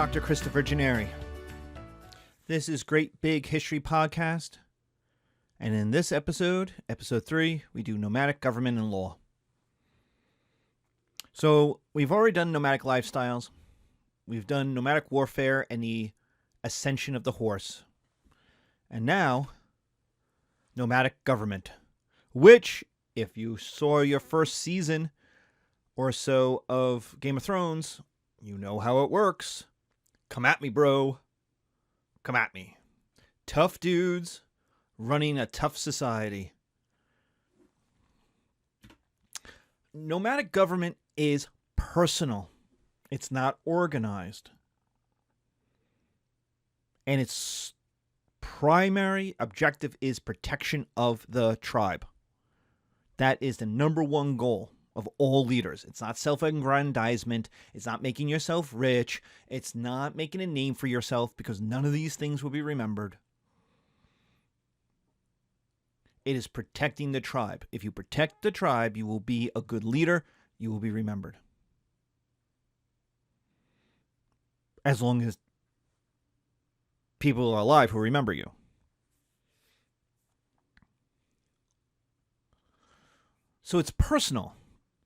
Dr. Christopher Gennari. This is Great Big History Podcast. And in this episode, episode 3, we do nomadic government and law. So we've already done nomadic lifestyles. We've done nomadic warfare and the ascension of the horse. And now, nomadic government, which, if you saw your first season or so of Game of Thrones, you know how it works. Come at me, bro. Come at me. Tough dudes running a tough society. Nomadic government is personal. It's not organized. And its primary objective is protection of the tribe. That is the number one goal of all leaders. It's not self-aggrandizement. It's not making yourself rich. It's not making a name for yourself, because none of these things will be remembered. It is protecting the tribe. If you protect the tribe, you will be a good leader. You will be remembered. As long as people are alive who remember you. So it's personal.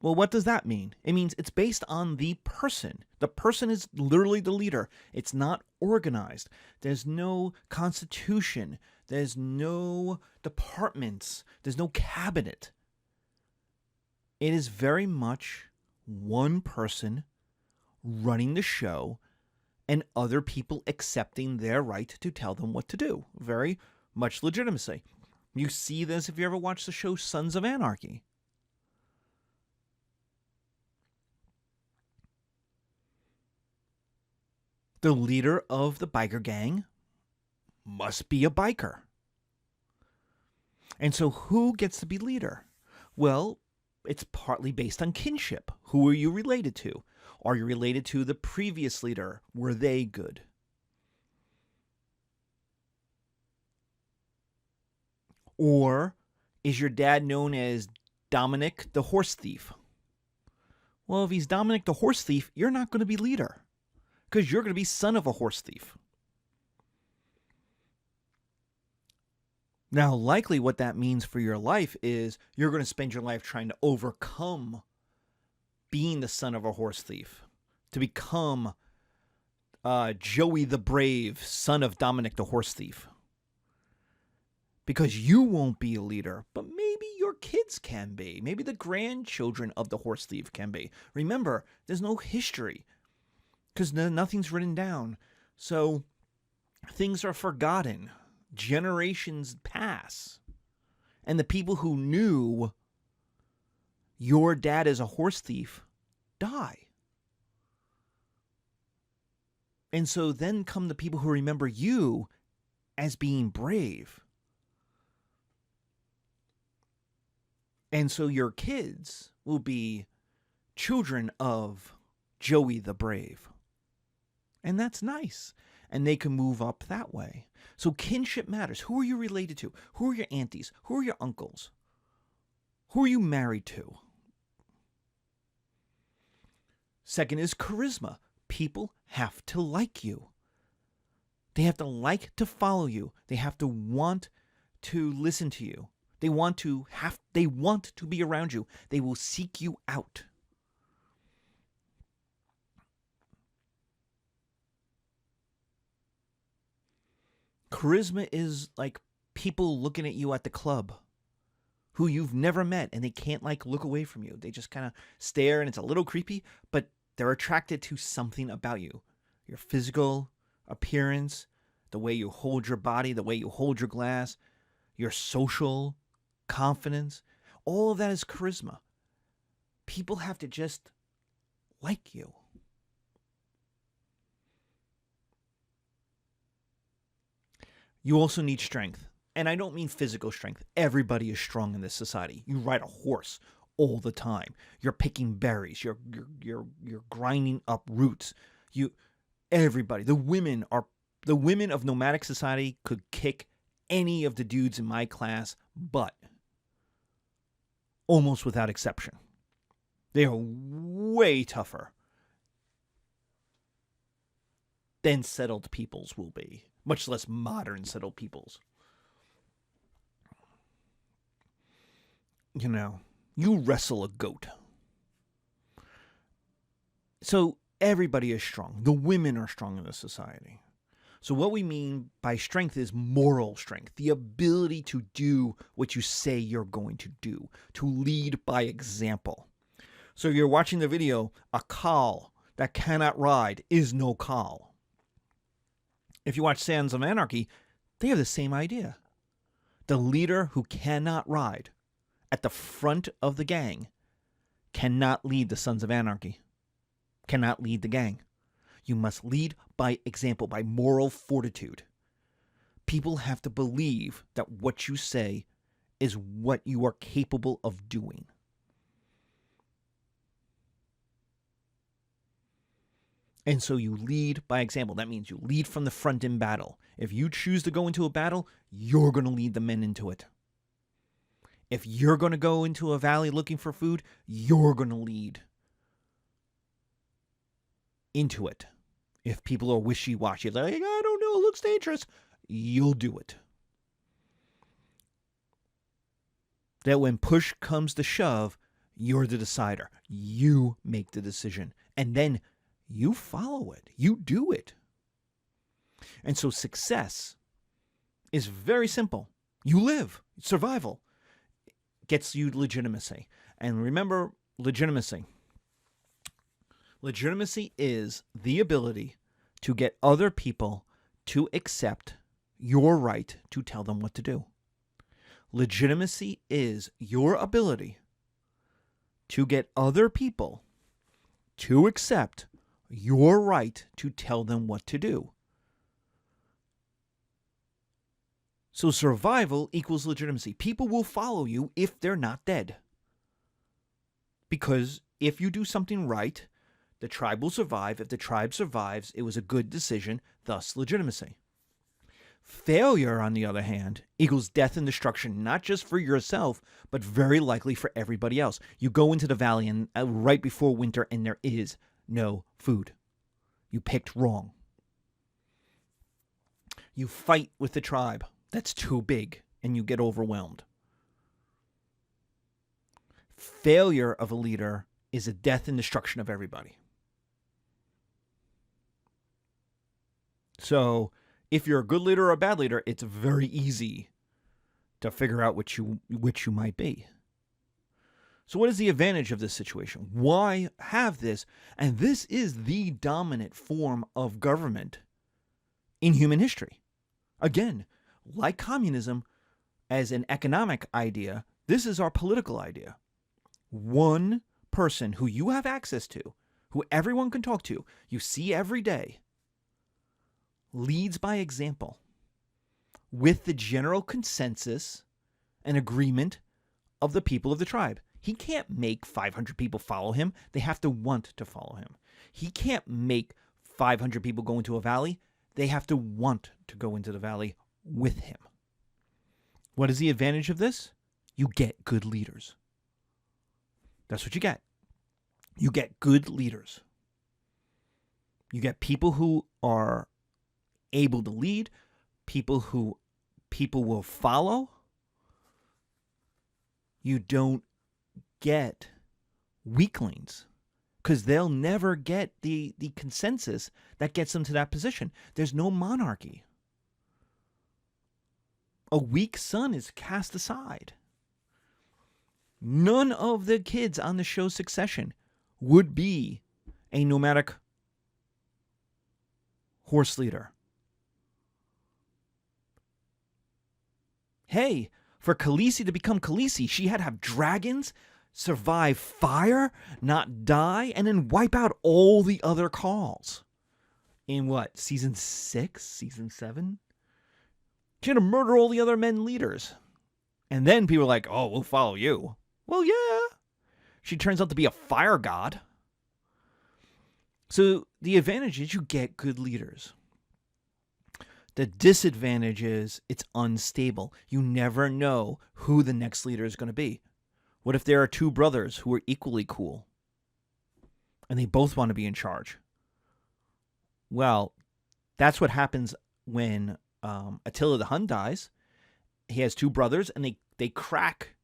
Well, what does that mean? It means it's based on the person. The person is literally the leader. It's not organized. There's no constitution. There's no departments. There's no cabinet. It is very much one person running the show and other people accepting their right to tell them what to do. Very much legitimacy. You see this if you ever watch the show Sons of Anarchy. The leader of the biker gang must be a biker. And so who gets to be leader? Well, it's partly based on kinship. Who are you related to? Are you related to the previous leader? Were they good? Or is your dad known as Dominic the horse thief? Well, if he's Dominic the horse thief, you're not going to be leader, because you're going to be son of a horse thief. Now, likely what that means for your life is you're going to spend your life trying to overcome being the son of a horse thief, to become Joey the Brave, son of Dominic the horse thief. Because you won't be a leader, but maybe your kids can be. Maybe the grandchildren of the horse thief can be. Remember, there's no history, because nothing's written down. So things are forgotten. Generations pass. And the people who knew your dad is a horse thief die. And so then come the people who remember you as being brave. And so your kids will be children of Joey the Brave. And that's nice. And they can move up that way. So kinship matters. Who are you related to? Who are your aunties? Who are your uncles? Who are you married to? Second is charisma. People have to like you. They have to like to follow you. They have to want to listen to you. They want to be around you. They will seek you out. Charisma is like people looking at you at the club who you've never met, and they can't look away from you. They just kind of stare, and it's a little creepy, but they're attracted to something about you. Your physical appearance, the way you hold your body, the way you hold your glass, your social confidence. All of that is charisma. People have to just like you. You also need strength. And I don't mean physical strength. Everybody is strong in this society. You ride a horse all the time. You're picking berries. You're grinding up roots. Everybody. The women of nomadic society could kick any of the dudes in my class butt. Almost without exception. They are way tougher. than settled peoples will be, much less modern settled peoples. You wrestle a goat. So everybody is strong. The women are strong in this society. So what we mean by strength is moral strength, the ability to do what you say you're going to do, to lead by example. So if you're watching the video, a cow that cannot ride is no cow. If you watch Sons of Anarchy, they have the same idea. The leader who cannot ride at the front of the gang cannot lead the Sons of Anarchy, cannot lead the gang. You must lead by example, by moral fortitude. People have to believe that what you say is what you are capable of doing. And so you lead by example. That means you lead from the front in battle. If you choose to go into a battle, you're going to lead the men into it. If you're going to go into a valley looking for food, you're going to lead into it. If people are wishy-washy, they're like, I don't know, it looks dangerous, you'll do it. That when push comes to shove, you're the decider. You make the decision. And then you follow it. You do it. And so success is very simple. You live. Survival gets you legitimacy. And remember, legitimacy. Legitimacy is the ability to get other people to accept your right to tell them what to do. Legitimacy is your ability to get other people to accept your right to tell them what to do. So survival equals legitimacy. People will follow you if they're not dead. Because if you do something right, the tribe will survive. If the tribe survives, it was a good decision, thus legitimacy. Failure, on the other hand, equals death and destruction, not just for yourself, but very likely for everybody else. You go into the valley and right before winter and there is no food. You picked wrong. You fight with the tribe that's too big and you get overwhelmed. Failure of a leader is a death and destruction of everybody. So if you're a good leader or a bad leader, it's very easy to figure out which you might be. So what is the advantage of this situation? Why have this? And this is the dominant form of government in human history. Again, like communism as an economic idea, this is our political idea. One person who you have access to, who everyone can talk to, you see every day, leads by example with the general consensus and agreement of the people of the tribe. He can't make 500 people follow him. They have to want to follow him. He can't make 500 people go into a valley. They have to want to go into the valley with him. What is the advantage of this? You get good leaders. That's what you get. You get good leaders. You get people who are able to lead, people who people will follow. You don't get weaklings because they'll never get the consensus that gets them to that position. There's no monarchy. A weak son is cast aside. None of the kids on the show Succession would be a nomadic horse leader. Hey, for Khaleesi to become Khaleesi, she had to have dragons, survive fire, not die, and then wipe out all the other calls. In what, season 6, season 7? She had to murder all the other men leaders. And then people are like, oh, we'll follow you. Well, yeah. She turns out to be a fire god. So the advantage is you get good leaders. The disadvantage is it's unstable. You never know who the next leader is going to be. What if there are two brothers who are equally cool and they both want to be in charge? Well, That's what happens when Attila the Hun dies. He has two brothers, and they crack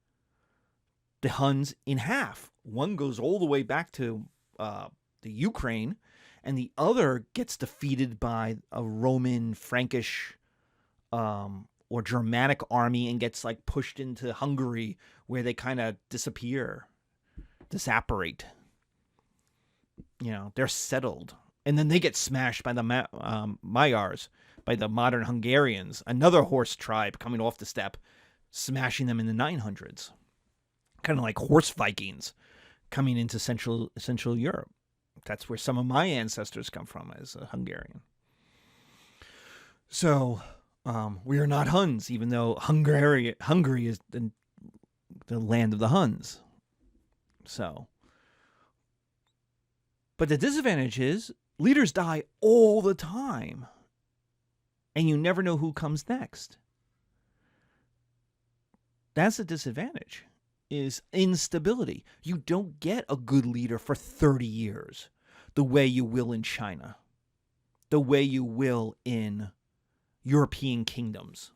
the Huns in half. One goes all the way back to the Ukraine, and the other gets defeated by a Roman, Frankish, or Germanic army and gets like pushed into Hungary, where they kind of disappear, disapparate. They're settled. And then they get smashed by the Magyars, by the modern Hungarians, another horse tribe coming off the steppe, smashing them in the 900s. Kind of like horse Vikings coming into Central Europe. That's where some of my ancestors come from as a Hungarian. So we are not Huns, even though Hungary is the land of the Huns. So, but the disadvantage is leaders die all the time, and you never know who comes next. That's a disadvantage, is instability. You don't get a good leader for 30 years the way you will in China, the way you will in European kingdoms.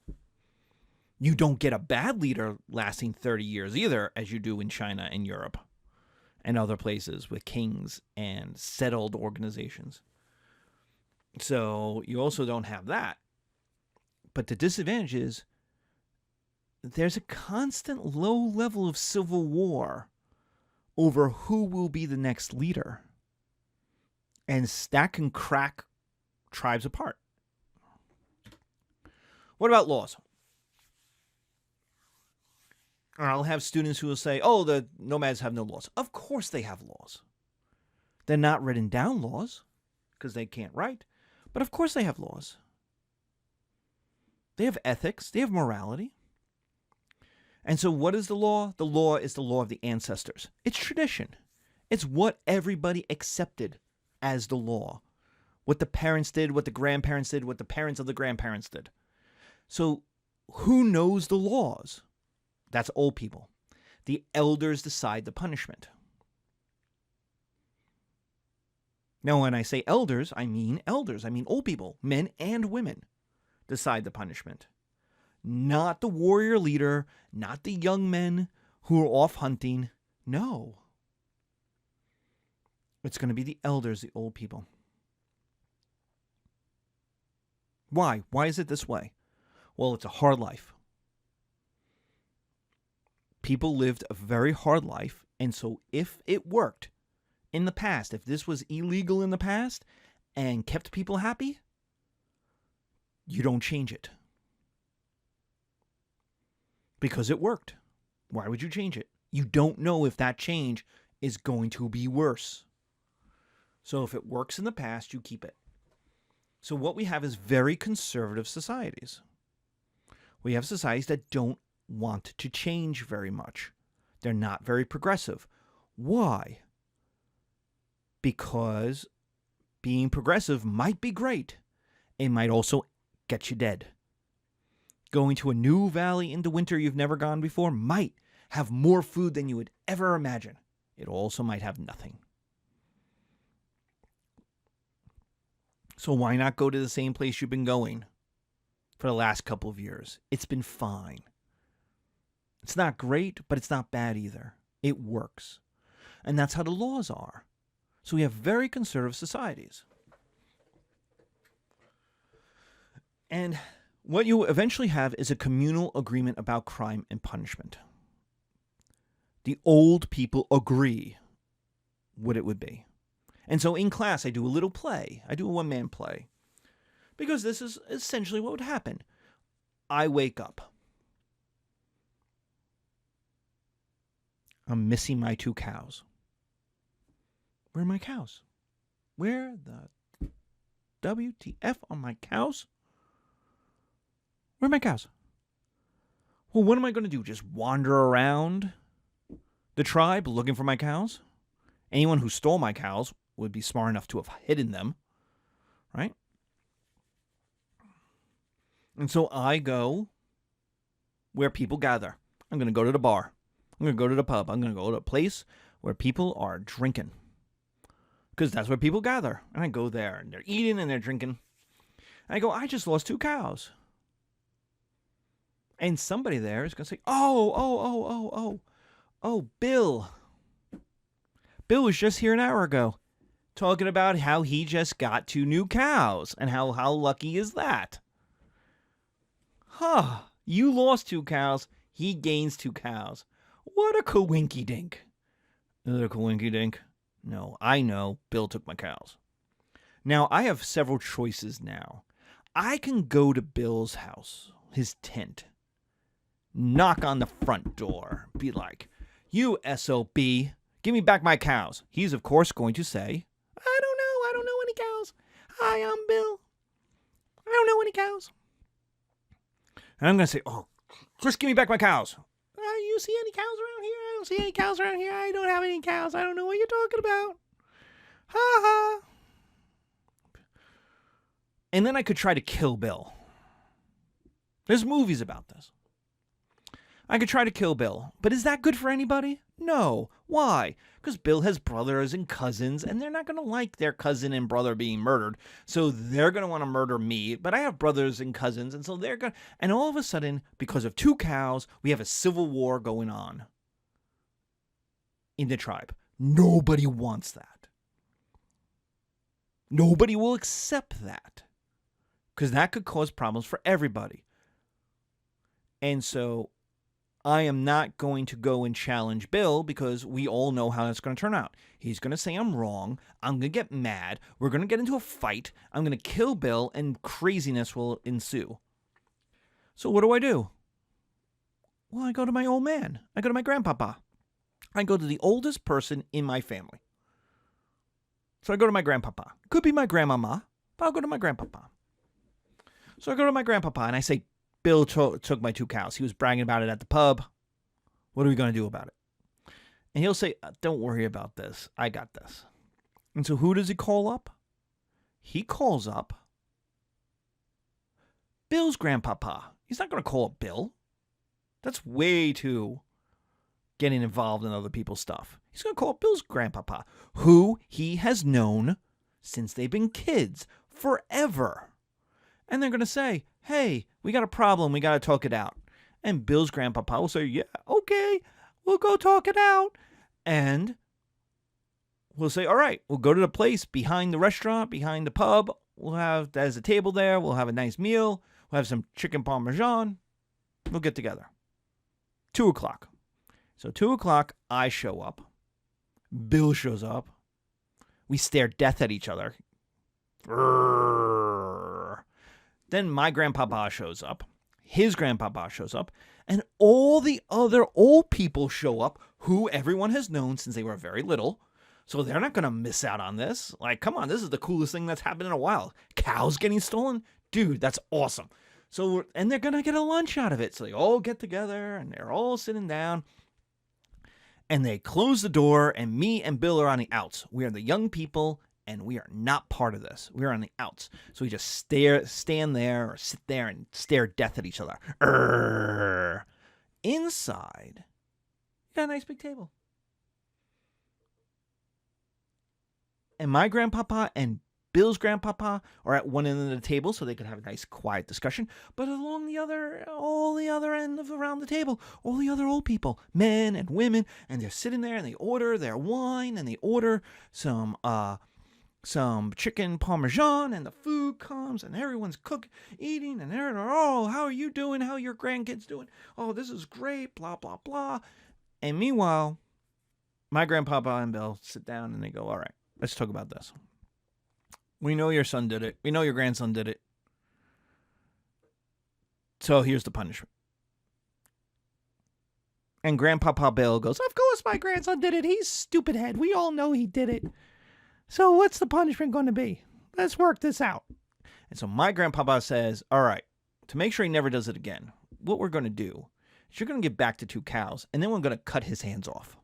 You don't get a bad leader lasting 30 years either, as you do in China and Europe and other places with kings and settled organizations. So you also don't have that. But the disadvantage is there's a constant low level of civil war over who will be the next leader. And that can crack tribes apart. What about laws? I'll have students who will say, oh, the nomads have no laws. Of course they have laws. They're not written down laws because they can't write. But of course they have laws. They have ethics. They have morality. And so what is the law? The law is the law of the ancestors. It's tradition. It's what everybody accepted as the law. What the parents did, what the grandparents did, what the parents of the grandparents did. So who knows the laws? That's old people. The elders decide the punishment. Now, when I say elders, I mean elders. I mean old people, men and women, decide the punishment. Not the warrior leader, not the young men who are off hunting. No. It's going to be the elders, the old people. Why? Why is it this way? Well, it's a hard life. People lived a very hard life, and so if it worked in the past, if this was illegal in the past and kept people happy, you don't change it. Because it worked. Why would you change it? You don't know if that change is going to be worse. So if it works in the past, you keep it. So what we have is very conservative societies. We have societies that don't want to change very much. They're not very progressive. Why? Because being progressive might be great. It might also get you dead. Going to a new valley into winter you've never gone before might have more food than you would ever imagine. It also might have nothing. So why not go to the same place you've been going for the last couple of years? It's been fine. It's not great, but it's not bad either. It works. And that's how the laws are. So we have very conservative societies. And what you eventually have is a communal agreement about crime and punishment. The old people agree what it would be. And so in class, I do a little play. I do a one-man play. Because this is essentially what would happen. I wake up. I'm missing my 2 cows. Where are my cows? Where the WTF are my cows? Where are my cows? Well, what am I going to do? Just wander around the tribe looking for my cows? Anyone who stole my cows would be smart enough to have hidden them, right? And so I go where people gather. I'm going to go to the bar. I'm going to go to the pub. I'm going to go to a place where people are drinking. Because that's where people gather. And I go there, and they're eating and they're drinking. And I go, I just lost 2 cows. And somebody there is going to say, oh, Bill. Bill was just here an hour ago talking about how he just got 2 new cows and how lucky is that? Huh, you lost 2 cows, he gains 2 cows. What a coinky-dink. Is it a coinky-dink? No, I know Bill took my cows. Now, I have several choices now. I can go to Bill's house, his tent, knock on the front door, be like, you SOB, give me back my cows. He's, of course, going to say, I don't know any cows. Hi, I'm Bill. I don't know any cows. And I'm going to say, oh, just give me back my cows. You see any cows around here? I don't see any cows around here. I don't have any cows. I don't know what you're talking about. Ha ha. And then I could try to kill Bill. There's movies about this. I could try to kill Bill. But is that good for anybody? No. Why? Because Bill has brothers and cousins, and they're not going to like their cousin and brother being murdered. So they're going to want to murder me. But I have brothers and cousins, and so they're going to... And all of a sudden, because of 2 cows, we have a civil war going on in the tribe. Nobody wants that. Nobody will accept that. Because that could cause problems for everybody. And so I am not going to go and challenge Bill because we all know how that's going to turn out. He's going to say I'm wrong. I'm going to get mad. We're going to get into a fight. I'm going to kill Bill and craziness will ensue. So what do? Well, I go to my old man. I go to my grandpapa. I go to the oldest person in my family. So I go to my grandpapa. Could be my grandmama, but I'll go to my grandpapa. So I go to my grandpapa and I say, Bill took my 2 cows. He was bragging about it at the pub. What are we going to do about it? And he'll say, don't worry about this. I got this. And so who does he call up? He calls up Bill's grandpapa. He's not going to call up Bill. That's way too getting involved in other people's stuff. He's going to call up Bill's grandpapa, who he has known since they've been kids, forever. And they're going to say, hey, we got a problem. We got to talk it out. And Bill's grandpapa will say, yeah, okay, we'll go talk it out. And we'll say, all right, we'll go to the place behind the restaurant, behind the pub. There's a table there. We'll have a nice meal. We'll have some chicken parmesan. We'll get together. 2 o'clock. So 2 o'clock, I show up. Bill shows up. We stare death at each other. Then my grandpapa shows up. His grandpapa shows up. And all the other old people show up who everyone has known since they were very little. So they're not going to miss out on this. Like, come on, this is the coolest thing that's happened in a while. Cows getting stolen? Dude, that's awesome. So, and they're going to get a lunch out of it. So they all get together and they're all sitting down. And they close the door and me and Bill are on the outs. We are the young people and we are not part of this. We are on the outs. So we just stand there or sit there and stare death at each other. Inside, you got a nice big table. And my grandpapa and Bill's grandpapa are at one end of the table so they could have a nice quiet discussion. But along all the other end of around the table, all the other old people, men and women, and they're sitting there and they order their wine and they order some chicken parmesan and the food comes and everyone's eating and they're, oh, how are you doing? How are your grandkids doing? Oh, this is great, blah, blah, blah. And meanwhile, my grandpapa and Bill sit down and they go, all right, let's talk about this. We know your son did it. We know your grandson did it. So here's the punishment. And Grandpapa Bill goes, of course my grandson did it. He's stupid head. We all know he did it. So what's the punishment going to be? Let's work this out. And so my grandpapa says, all right, to make sure he never does it again, what we're going to do is you're going to get back to 2 cows, and then we're going to cut his hands off.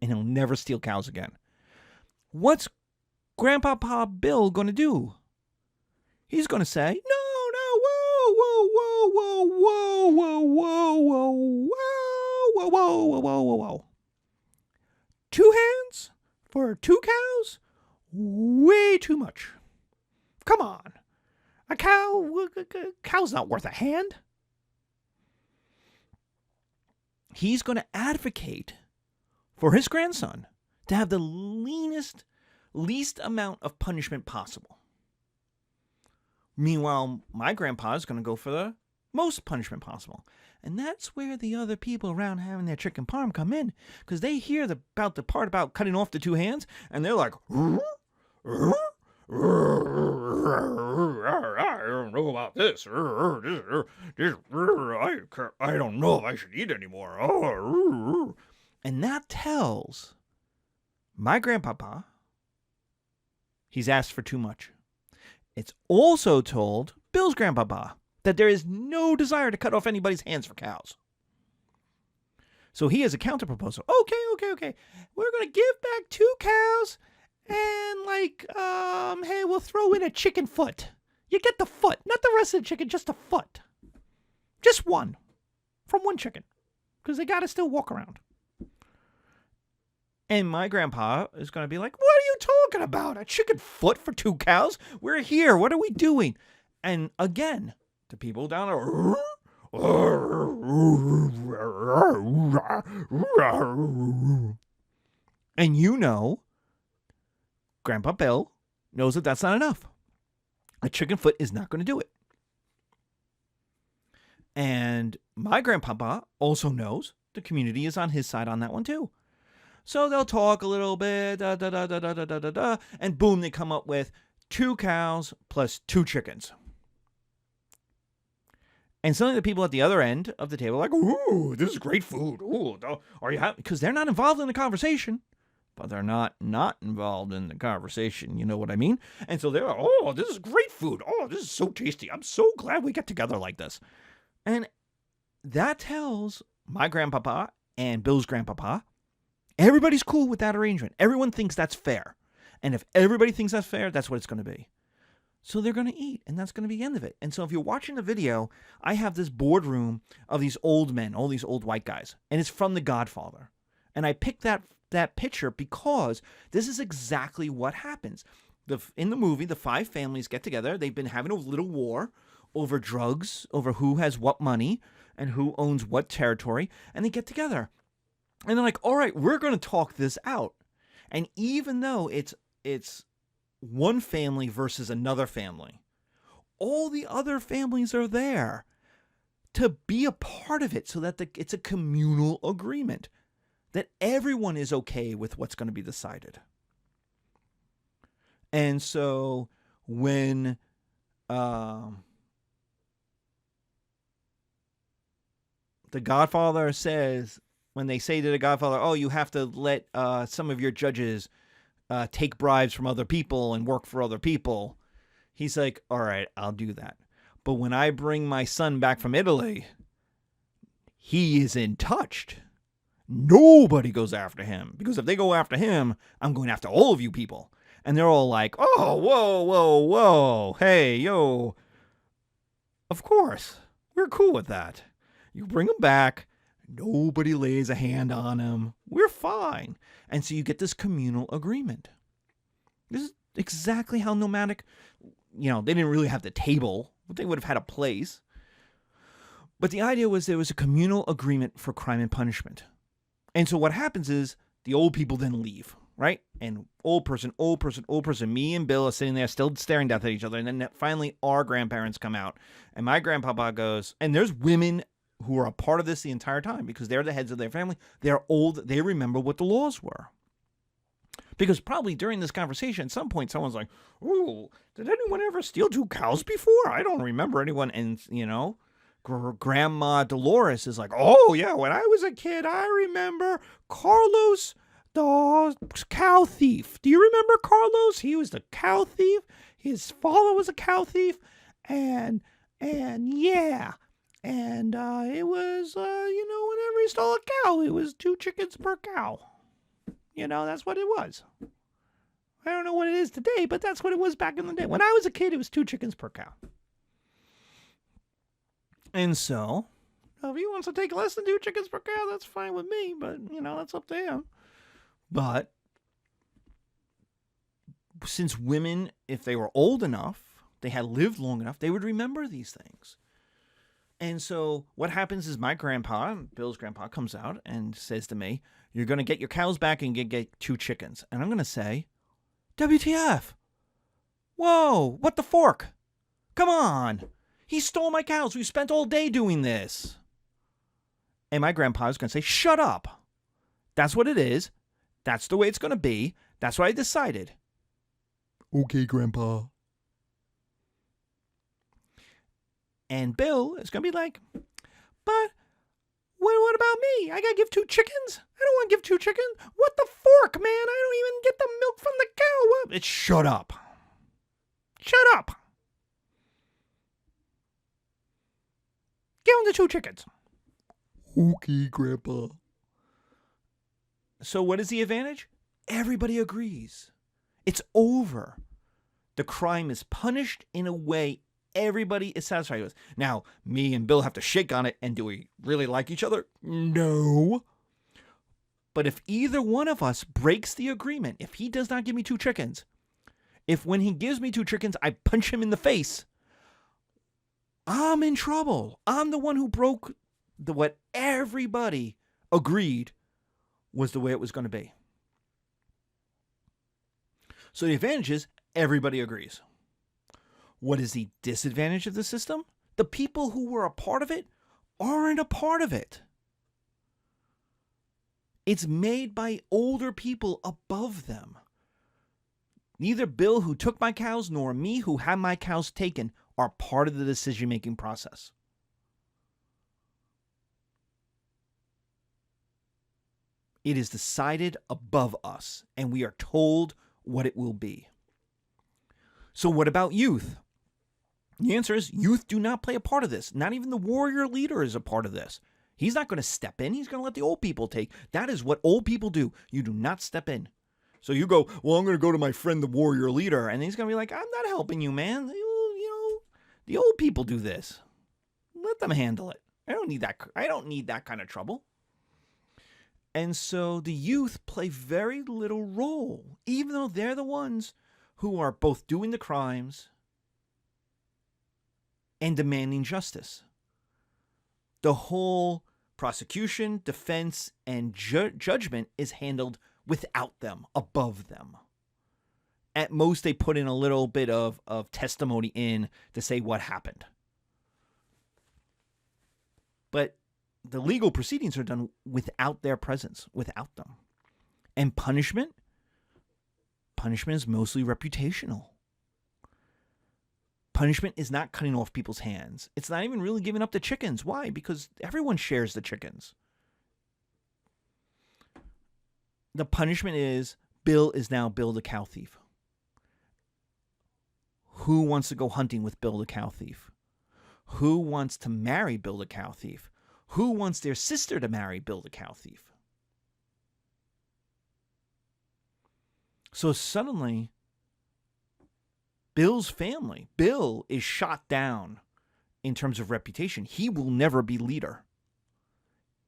And he'll never steal cows again. What's Grandpapa Bill going to do? He's going to say, whoa. 2 hands for 2 cows? Way too much. Come on. A cow's not worth a hand. He's going to advocate for his grandson to have the least amount of punishment possible. Meanwhile, my grandpa is going to go for the most punishment possible. And that's where the other people around having their chicken parm come in, because they hear about the part about cutting off the two hands, and they're like, I don't know about this. I don't know if I should eat anymore. And that tells my grandpapa he's asked for too much. It's also told Bill's grandpapa that there is no desire to cut off anybody's hands for cows. So he has a counter proposal. Okay. We're going to give back 2 cows and hey, we'll throw in a chicken foot. You get the foot, not the rest of the chicken, just a foot. Just one from one chicken, because they got to still walk around. And my grandpa is going to be like, what are you talking about? A chicken foot for 2 cows? We're here. What are we doing? And again, the people down there, and Grandpa Bill knows that that's not enough. A chicken foot is not going to do it. And my grandpapa also knows the community is on his side on that one too. So they'll talk a little bit, and boom, they come up with 2 cows plus 2 chickens. And suddenly the people at the other end of the table are like, ooh, this is great food. Ooh, are you happy? Because they're not involved in the conversation. But they're not involved in the conversation. You know what I mean? And so they're like, oh, this is great food. Oh, this is so tasty. I'm so glad we get together like this. And that tells my grandpapa and Bill's grandpapa, everybody's cool with that arrangement. Everyone thinks that's fair. And if everybody thinks that's fair, that's what it's going to be. So they're going to eat, and that's going to be the end of it. And so if you're watching the video, I have this boardroom of these old men, all these old white guys, and it's from The Godfather. And I picked that picture because this is exactly what happens. In the movie, the 5 families get together. They've been having a little war over drugs, over who has what money, and who owns what territory, and they get together. And they're like, all right, we're going to talk this out. And even though it's one family versus another family, all the other families are there to be a part of it so that it's a communal agreement that everyone is okay with what's going to be decided. And so when the Godfather says, when they say to the Godfather, oh, you have to let some of your judges take bribes from other people and work for other people, he's like, all right, I'll do that. But when I bring my son back from Italy, he isn't touched. Nobody goes after him, because if they go after him, I'm going after all of you people. And they're all like, oh, whoa, hey, yo. Of course, we're cool with that. You bring him back, nobody lays a hand on him, we're fine. And so you get this communal agreement. This is exactly how Nomadic, they didn't really have the table, but they would have had a place. But the idea was there was a communal agreement for crime and punishment. And so what happens is the old people then leave, right? And old person, me and Bill are sitting there still staring down at each other. And then finally our grandparents come out. And my grandpapa goes, and there's women who are a part of this the entire time because they're the heads of their family. They're old. They remember what the laws were. Because probably during this conversation, at some point, someone's like, oh, did anyone ever steal 2 cows before? I don't remember anyone. And, Grandma Dolores is like, oh, yeah, when I was a kid, I remember Carlos, the cow thief. Do you remember Carlos? He was the cow thief. His father was a cow thief. And yeah. And it was, whenever he stole a cow, it was 2 chickens per cow. That's what it was. I don't know what it is today, but that's what it was back in the day. When I was a kid, it was 2 chickens per cow. And so, if he wants to take less than 2 chickens per cow, that's fine with me. But, that's up to him. But since women, if they were old enough, they had lived long enough, they would remember these things. And so what happens is my grandpa, Bill's grandpa, comes out and says to me, you're going to get your cows back and get 2 chickens. And I'm going to say, WTF? Whoa, what the fork? Come on. He stole my cows. We spent all day doing this. And my grandpa is going to say, shut up. That's what it is. That's the way it's going to be. That's what I decided. Okay, Grandpa. And Bill is going to be like, but what about me? I got to give 2 chickens? I don't want to give 2 chickens. What the fork, man? I don't even get the milk from the cow. What? It's shut up. Shut up. Give him the 2 chickens. Okay, Grandpa. So what is the advantage? Everybody agrees. It's over. The crime is punished in a way everybody is satisfied with. Now, me and Bill have to shake on it, and do we really like each other? No. But if either one of us breaks the agreement, if he does not give me 2 chickens, if when he gives me 2 chickens, I punch him in the face, I'm in trouble. I'm the one who broke what everybody agreed was the way it was going to be. So the advantage is everybody agrees. What is the disadvantage of the system? The people who were a part of it aren't a part of it. It's made by older people above them. Neither Bill, who took my cows, nor me, who had my cows taken, are part of the decision-making process. It is decided above us, and we are told what it will be. So what about youth? The answer is youth do not play a part of this. Not even the warrior leader is a part of this. He's not going to step in. He's going to let the old people take. That is what old people do. You do not step in. So you go, well, I'm going to go to my friend, the warrior leader. And he's going to be like, I'm not helping you, man. The old people do this. Let them handle it. I don't need that kind of trouble. And so the youth play very little role, even though they're the ones who are both doing the crimes and demanding justice. The whole prosecution, defense, and judgment is handled without them, above them. At most, they put in a little bit of testimony in to say what happened. But the legal proceedings are done without their presence, without them. And punishment is mostly reputational. Punishment is not cutting off people's hands. It's not even really giving up the chickens. Why? Because everyone shares the chickens. The punishment is Bill is now Bill the cow thief. Who wants to go hunting with Bill the cow thief? Who wants to marry Bill the cow thief? Who wants their sister to marry Bill the cow thief? So suddenly, Bill's family, Bill is shot down in terms of reputation. He will never be leader.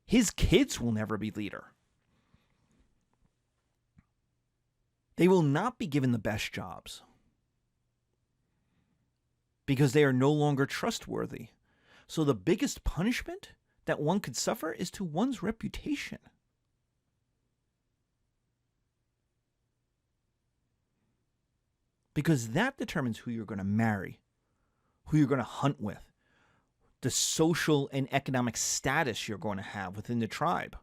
His kids will never be leader. They will not be given the best jobs because they are no longer trustworthy. So the biggest punishment that one could suffer is to one's reputation. Because that determines who you're going to marry, who you're going to hunt with, the social and economic status you're going to have within the tribe,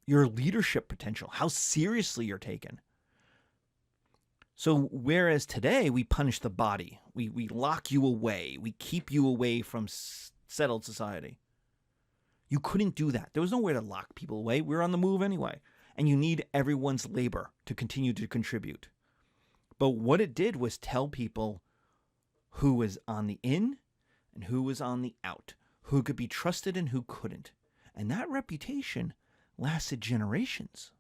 your leadership potential, how seriously you're taken. So whereas today we punish the body, we lock you away, we keep you away from settled society. You couldn't do that. There was nowhere to lock people away. We were on the move anyway. And you need everyone's labor to continue to contribute. But what it did was tell people who was on the in and who was on the out, who could be trusted and who couldn't. And that reputation lasted generations.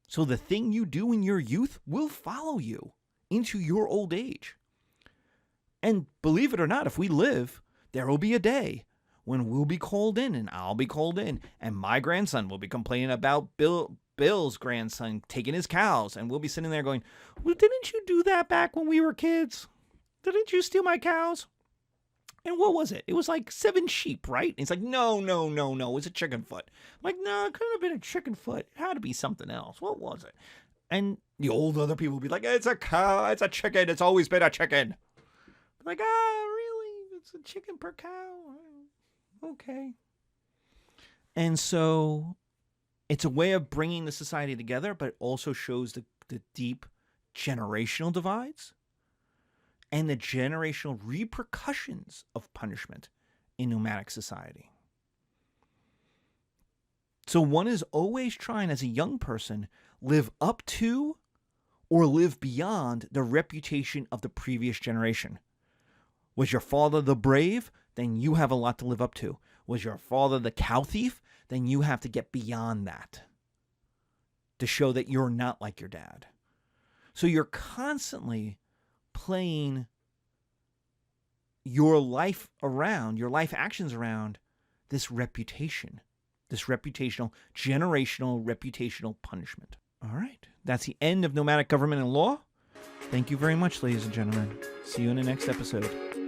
So the thing you do in your youth will follow you into your old age. And believe it or not, if we live, there will be a day when we'll be called in and I'll be called in and my grandson will be complaining about Bill Bill's grandson taking his cows, and we'll be sitting there going, well, didn't you do that back when we were kids? Didn't you steal my cows? And what was it? It was like 7 sheep, right? And he's like, no, it was a chicken foot. I'm like, no, it couldn't have been a chicken foot. It had to be something else. What was it? And the old other people would be like, it's a cow, it's a chicken, it's always been a chicken. I'm like, really? It's a chicken per cow? Okay. And so it's a way of bringing the society together, but it also shows the deep generational divides and the generational repercussions of punishment in nomadic society. So one is always trying, as a young person, live up to or live beyond the reputation of the previous generation. Was your father the brave? Then you have a lot to live up to. Was your father the cow thief? Then you have to get beyond that to show that you're not like your dad. So you're constantly playing your life around, your life actions around this reputation, this reputational, generational, reputational punishment. All right. That's the end of Nomadic Government and Law. Thank you very much, ladies and gentlemen. See you in the next episode.